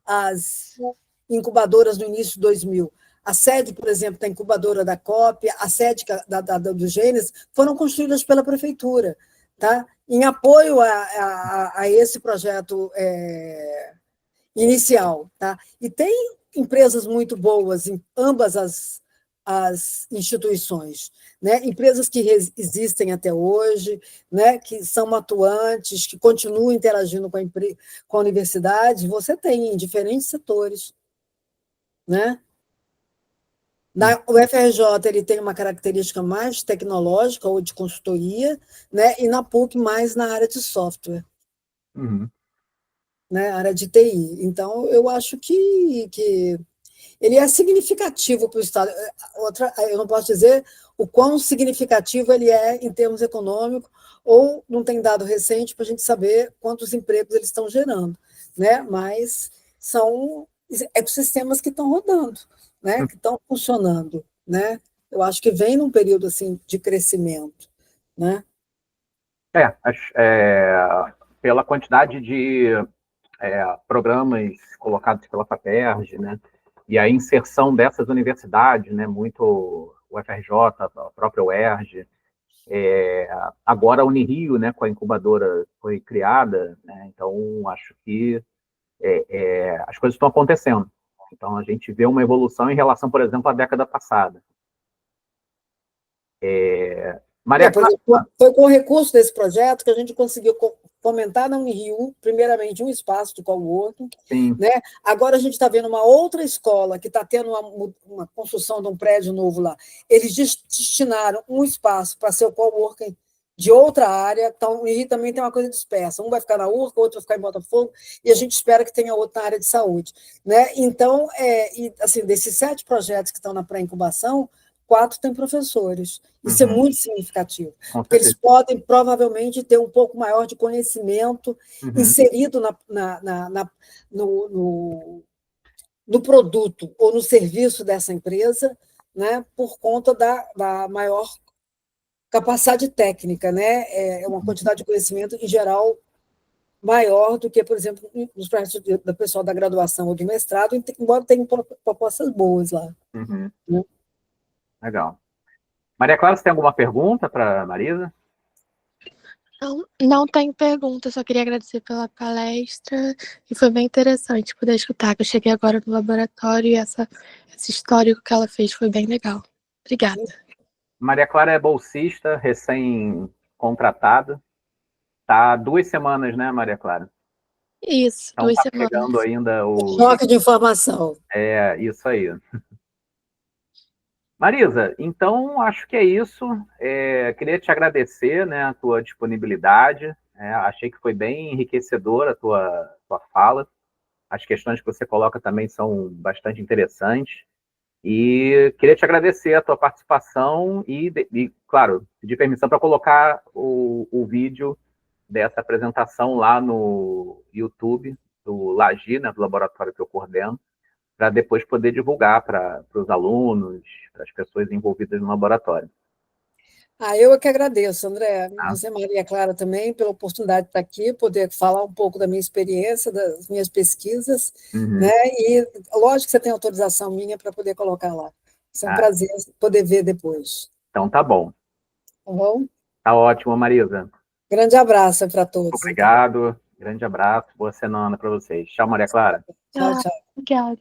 [SPEAKER 1] às incubadoras no início de 2000. A sede, por exemplo, da incubadora da COP, a sede do Gênesis, foram construídas pela prefeitura. Tá? Em apoio a esse projeto inicial. Tá? E tem empresas muito boas em ambas as instituições, né? Empresas que existem até hoje, né? Que são atuantes, que continuam interagindo com a universidade, você tem em diferentes setores. Né? Na UFRJ, ele tem uma característica mais tecnológica ou de consultoria, né? E na PUC, mais na área de software,
[SPEAKER 2] Uhum.
[SPEAKER 1] né? Área de TI. Então, eu acho que ele é significativo para o Estado. Eu não posso dizer o quão significativo ele é em termos econômicos, ou não tem dado recente para a gente saber quantos empregos eles estão gerando, né? Mas são ecossistemas que estão rodando, né? Que estão funcionando, né? Eu acho que vem num período assim de crescimento, né?
[SPEAKER 2] Pela quantidade de programas colocados pela FAPERJ, né? E a inserção dessas universidades, né? Muito o UFRJ, a própria UERJ, agora a Unirio, né? Com a incubadora foi criada, né? Então acho que as coisas estão acontecendo. Então a gente vê uma evolução em relação, por exemplo, à década passada. Maria Clara...
[SPEAKER 1] Foi com o recurso desse projeto que a gente conseguiu fomentar na Unirio, primeiramente, um espaço de coworking. Né? Agora a gente está vendo uma outra escola que está tendo uma construção de um prédio novo lá. Eles destinaram um espaço para ser o coworking de outra área. Então, o Unirio também tem uma coisa dispersa. Um vai ficar na URCA, outro vai ficar em Botafogo, e a gente espera que tenha outro na área de saúde. Né? Então, assim, desses 7 projetos que estão na pré-incubação, 4 têm professores. Isso é muito significativo, porque eles podem, provavelmente, ter um pouco maior de conhecimento inserido no produto ou no serviço dessa empresa, né, por conta da maior capacidade técnica, né? É uma quantidade de conhecimento, em geral, maior do que, por exemplo, nos projetos do pessoal da graduação ou do mestrado, embora tenham propostas boas lá.
[SPEAKER 2] Uhum.
[SPEAKER 1] Né?
[SPEAKER 2] Legal. Maria Clara, você tem alguma pergunta para Marisa?
[SPEAKER 3] Não tenho pergunta, só queria agradecer pela palestra e foi bem interessante poder escutar, que eu cheguei agora no laboratório e essa história que ela fez foi bem legal. Obrigada.
[SPEAKER 2] Maria Clara é bolsista, recém-contratada. Tá há 2 semanas, né, Maria Clara?
[SPEAKER 3] Isso,
[SPEAKER 2] então
[SPEAKER 3] 2
[SPEAKER 2] tá
[SPEAKER 3] semanas.
[SPEAKER 2] pegando ainda o...
[SPEAKER 1] Troca de informação.
[SPEAKER 2] É, isso aí. Marisa, então acho que é isso. Queria te agradecer, né, a tua disponibilidade. Achei que foi bem enriquecedora a tua fala. As questões que você coloca também são bastante interessantes. E queria te agradecer a tua participação e claro, pedir permissão para colocar o vídeo dessa apresentação lá no YouTube do LAGI, né, do laboratório que eu coordeno, para depois poder divulgar para os alunos, para as pessoas envolvidas no laboratório.
[SPEAKER 1] Eu é que agradeço, André.
[SPEAKER 2] Tá?
[SPEAKER 1] Você, Maria Clara, também, pela oportunidade de estar aqui, poder falar um pouco da minha experiência, das minhas pesquisas, né? E lógico que você tem autorização minha para poder colocar lá. É um prazer poder ver depois.
[SPEAKER 2] Então tá bom.
[SPEAKER 1] Tá bom?
[SPEAKER 2] Tá ótimo, Marisa.
[SPEAKER 1] Grande abraço para todos.
[SPEAKER 2] Obrigado. Então. Grande abraço. Boa semana para vocês. Tchau, Maria Clara.
[SPEAKER 1] Tchau, tchau.
[SPEAKER 3] Obrigada.